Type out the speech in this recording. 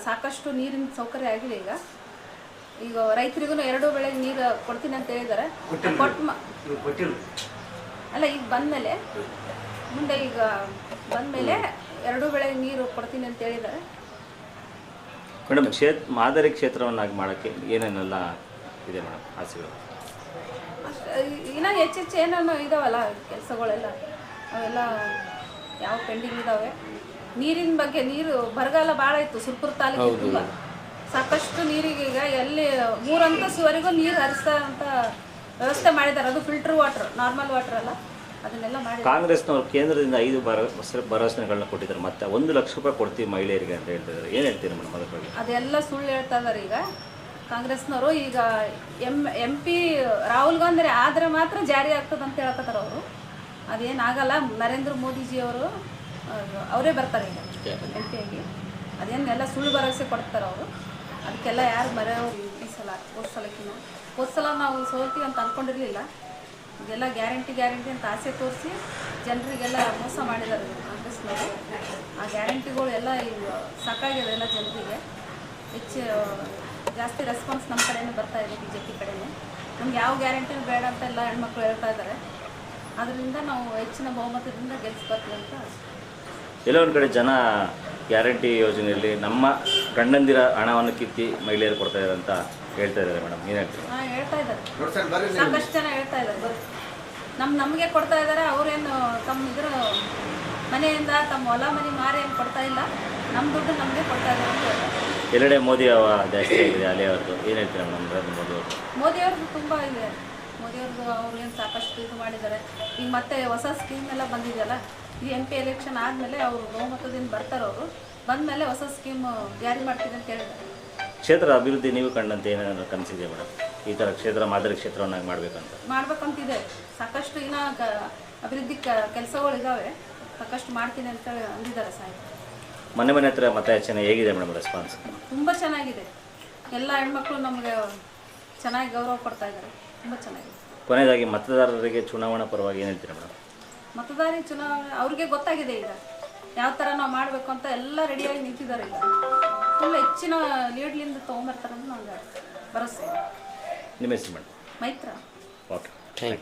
ಸಾಕಷ್ಟು ನೀರಿನ ಸೌಕರ್ಯ ಆಗಿದೆ. ಈಗ ರೈತರಿಗೂ 2 ಬೆಳೆ ನೀರು ಕೊಡ್ತೀನಿ ಅಂತ ಹೇಳಿದ್ದಾರೆ. ಅಲ್ಲ, ಈಗ ಬಂದಮೇಲೆ ಮುಂದೆ ಈಗ ಬಂದಮೇಲೆ 2 ಬೆಳೆ ನೀರು ಕೊಡ್ತೀನಿ ಅಂತ ಹೇಳಿದ್ದಾರೆ. ಮೇಡಮ್, ಮಾದರಿ ಕ್ಷೇತ್ರವನ್ನಾಗಿ ಮಾಡೋಕ್ಕೆ ಏನೇನೆಲ್ಲ ಇದೆ ಮೇಡಮ್ ಆಸೆಗಳು? ಇನ್ನೂ ಹೆಚ್ಚೆಚ್ಚು ಏನೇನೋ ಇದಾವಲ್ಲ ಕೆಲಸಗಳೆಲ್ಲ, ಅವೆಲ್ಲ ಯಾವ ಪೆಂಡಿಂಗ್ ಇದ್ದಾವೆ. ನೀರಿನ ಬಗ್ಗೆ, ನೀರು ಬರಗಾಲ ಭಾಳ ಇತ್ತು ಸುರ್ಪುರ ತಾಲೂಕಿಗೆ. ತುಂಬ ಸಾಕಷ್ಟು ನೀರಿಗೆ ಈಗ ಎಲ್ಲಿ 3 ಅಂತಸ್ತಿವರೆಗೂ ನೀರು ಹರಿಸ್ತಾ ಅಂತ ವ್ಯವಸ್ಥೆ ಮಾಡಿದ್ದಾರೆ. ಅದು ಫಿಲ್ಟರ್ ವಾಟರ್, ನಾರ್ಮಲ್ ವಾಟರ್ ಅಲ್ಲ, ಅದನ್ನೆಲ್ಲ ಮಾಡಿ. ಕಾಂಗ್ರೆಸ್ನವರು ಕೇಂದ್ರದಿಂದ 5 ಭರವಸೆಗಳನ್ನ ಕೊಟ್ಟಿದ್ದಾರೆ. ಮತ್ತೆ 1 ಲಕ್ಷ ರೂಪಾಯಿ ಕೊಡ್ತೀವಿ ಮಹಿಳೆಯರಿಗೆ ಅಂತ ಹೇಳ್ತಿದ್ದಾರೆ. ಏನು ಹೇಳ್ತೀರಿ ಮೇಡಮ್ ಅದ್ರ ಬಗ್ಗೆ? ಅದೆಲ್ಲ ಸುಳ್ಳು ಹೇಳ್ತಾ ಇದ್ದಾರೆ ಈಗ ಕಾಂಗ್ರೆಸ್ನವರು. ಈಗ MP ರಾಹುಲ್ ಗಾಂಧಿ ಆದರೆ ಮಾತ್ರ ಜಾರಿ ಆಗ್ತದೆ ಅಂತ ಹೇಳ್ತಾರೆ ಅವರು. ಅದೇನಾಗಲ್ಲ. ನರೇಂದ್ರ ಮೋದಿಜಿಯವರು ಅವರೇ ಬರ್ತಾರೆ ಈಗ MP ಆಗಿ. ಅದೇನೆಲ್ಲ ಸುಳ್ಳು ಭರವಸೆ ಕೊಡ್ತಾರೆ ಅವರು. ಅದಕ್ಕೆಲ್ಲ ಯಾರು ಈ ಸಲ ಹೋದ ಸಲ ನಾವು ಸೋಲ್ತೀವಿ ಅಂತ ಅಂದ್ಕೊಂಡಿರಲಿಲ್ಲ. ಇದೆಲ್ಲ ಗ್ಯಾರಂಟಿ ಅಂತ ಆಸೆ ತೋರಿಸಿ ಜನರಿಗೆಲ್ಲ ಮೋಸ ಮಾಡಿದ್ದಾರೆ ಕಾಂಗ್ರೆಸ್ನವರು. ಆ ಗ್ಯಾರಂಟಿಗಳು ಎಲ್ಲ ಈಗ ಸಾಕಾಗಿದೆ ಎಲ್ಲ ಜನರಿಗೆ. ಜಾಸ್ತಿ ರೆಸ್ಪಾನ್ಸ್ ನಮ್ಮ ಕಡೆಯೇ ಬರ್ತಾ ಇದೆ, BJP ಕಡೆಯೇ. ನಮ್ಗೆ ಯಾವ ಗ್ಯಾರಂಟಿನೂ ಬೇಡ ಅಂತ ಎಲ್ಲ ಹೆಣ್ಮಕ್ಳು ಹೇಳ್ತಾ ಇದ್ದಾರೆ. ಅದರಿಂದ ನಾವು ಹೆಚ್ಚಿನ ಬಹುಮತದಿಂದ ಗೆಲ್ಲಿಸ್ಬರ್ತೀವಿ ಅಂತ. ಎಲ್ಲ ಒಂದು ಕಡೆ ಜನ ಗ್ಯಾರಂಟಿ ಯೋಜನೆಯಲ್ಲಿ ನಮ್ಮ ಗಂಡಂದಿರ ಹಣವನ್ನು ಕಿತ್ತಿ ಮಹಿಳೆಯರು ಕೊಡ್ತಾ ಇದ್ದಾರೆ ಅಂತ ಹೇಳ್ತಾ ಇದ್ದಾರೆ ಮೇಡಮ್. ಏನು ಹೇಳ್ತೀವಿ? ಹೇಳ್ತಾ ಇದ್ದಾರೆ, ಸಾಕಷ್ಟು ಜನ ಹೇಳ್ತಾ ಇದ್ದಾರೆ. ನಮಗೆ ಕೊಡ್ತಾ ಇದ್ದಾರೆ. ಅವರೇನು ತಮ್ಮ ಇದ್ರ ಮನೆಯಿಂದ ತಮ್ಮ ಹೊಲ ಮನೆ ಮಾರಿ ಏನು ಕೊಡ್ತಾ ಇಲ್ಲ, ನಮ್ಮ ದುಡ್ಡು ನಮಗೆ ಕೊಡ್ತಾ ಇದ್ದಾರೆ ಅಂತ ಹೇಳ್ತಾರೆ. ಎಲ್ಲೆಡೆ ಮೋದಿ ಜಾಸ್ತಿ ಆಗಿದೆ ಅಲೆ ಅವ್ರದ್ದು. ಏನು ಹೇಳ್ತೀರಾ ಮೇಡಮ್ ನರೇಂದ್ರ ಮೋದಿಯವ್ರದ್ದು ತುಂಬ ಇದೆ. ಮೋದಿಯವ್ರದ್ದು ಅವ್ರೇನು ಸಾಕಷ್ಟು ಇದು ಮಾಡಿದ್ದಾರೆ. ಈಗ ಮತ್ತೆ ಹೊಸ ಸ್ಕೀಮ್ ಎಲ್ಲ ಬಂದಿದೆಯಲ್ಲ. ಈ MP ಎಲೆಕ್ಷನ್ ಆದಮೇಲೆ ಅವರು ಬಹುಮತದಿಂದ ಬರ್ತಾರೆ. ಅವರು ಬಂದಮೇಲೆ ಹೊಸ ಸ್ಕೀಮ್ ಜಾರಿ ಮಾಡ್ತೀವಿ ಅಂತ ಹೇಳಿದ್ದಾರೆ. ಕ್ಷೇತ್ರ ಅಭಿವೃದ್ಧಿ ನೀವು ಕಂಡಂತೆ ಏನಾದರೂ ಕನಸಿದೆ ಮೇಡಮ್? ಈ ಥರ ಕ್ಷೇತ್ರ ಮಾದರಿ ಕ್ಷೇತ್ರವನ್ನಾಗಿ ಮಾಡ್ಬೇಕಂತಿದೆ. ಸಾಕಷ್ಟು ಇನ್ನೂ ಅಭಿವೃದ್ಧಿ ಕೆಲಸಗಳು ಇದ್ದಾವೆ. ಸಾಕಷ್ಟು ಮಾಡ್ತೀನಿ ಅಂತ ಅಂದಿದ್ದಾರೆ ಸಾಹೇಬ್. ಮನೆ ಹತ್ರ ಮತಯಾಚನೆ ಹೇಗಿದೆ ಮೇಡಮ್ ರೆಸ್ಪಾನ್ಸ್? ತುಂಬ ಚೆನ್ನಾಗಿದೆ. ಎಲ್ಲ ಹೆಣ್ಮಕ್ಳು ನಮಗೆ ಚೆನ್ನಾಗಿ ಗೌರವ ಕೊಡ್ತಾ ಇದ್ದಾರೆ. ತುಂಬ ಚೆನ್ನಾಗಿದೆ. ಕೊನೆಯದಾಗಿ ಮತದಾರರಿಗೆ ಚುನಾವಣಾ ಪರವಾಗಿ ಏನು ಹೇಳ್ತೀರಾ ಮೇಡಮ್? ಮತದಾರಿ ಚುನಾವಣೆ ಅವ್ರಿಗೆ ಗೊತ್ತಾಗಿದೆ ಈಗ ಯಾವ ಥರ ನಾವು ಮಾಡಬೇಕು ಅಂತ. ಎಲ್ಲ ರೆಡಿಯಾಗಿ ನಿಂತಿದ್ದಾರೆ. ಈಗ ಫುಲ್ ಹೆಚ್ಚಿನ ಲೀಡ್ಲಿಂದ ತೊಗೊಂಬರ್ತಾರೆ ಅಂತ ನನಗೆ ಭರವಸೆ. ನಿಮ್ಮ ಹೆಸರು madam? Maitra. Okay, thank you.